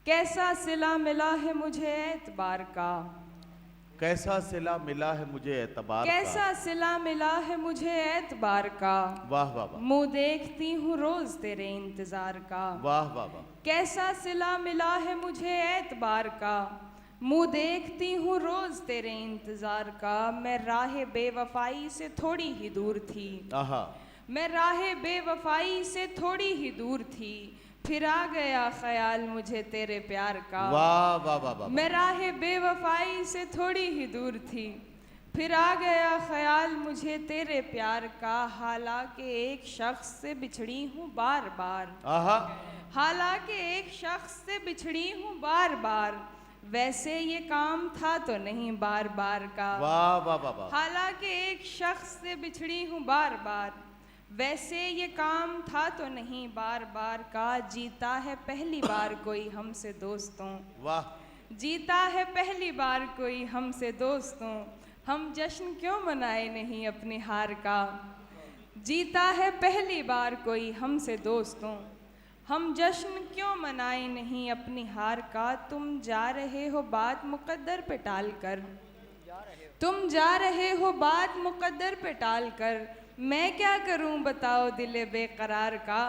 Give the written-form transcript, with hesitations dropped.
कैसा सिला मिला है मुझे एतबार का, कैसा सिला मिला है मुझे एतबार कैसा सिला मिला है मुझे एतबार का। वाह वाह वाह, मुंह देखती हूँ रोज तेरे इंतजार का। वाह वाह वाह, कैसा सिला मिला है मुझे एतबार का, मुंह देखती हूँ रोज तेरे इंतजार का। मैं राह बेवफाई से थोड़ी ही दूर थी, आहा, मैं राह बेवफाई से थोड़ी ही दूर थी, फिर आ गया ख्याल मुझे तेरे प्यार का। वाह वाह वाह वाह, मैं राह बेवफाई से थोड़ी ही दूर थी, फिर आ गया ख्याल मुझे तेरे प्यार का। हालांकि एक शख्स से बिछड़ी हूँ बार बार, आहा, हालांकि एक शख्स से बिछड़ी हूँ बार बार, वैसे ये काम था तो नहीं बार बार का। वाह वाह वाह वाह, हालांकि एक शख्स से बिछड़ी हूँ बार बार, वैसे ये काम था तो नहीं बार बार का। जीता है पहली बार कोई हमसे दोस्तों, वाह, जीता है पहली बार कोई हमसे दोस्तों, हम जश्न क्यों मनाए नहीं अपनी हार का। जीता है पहली बार कोई हमसे दोस्तों, हम जश्न क्यों मनाए नहीं अपनी हार का। तुम जा रहे हो बात मुकद्दर पे टाल कर, तुम जा रहे हो बात मुकद्दर पे टाल कर, मैं क्या करूं बताओ दिले बेकरार का।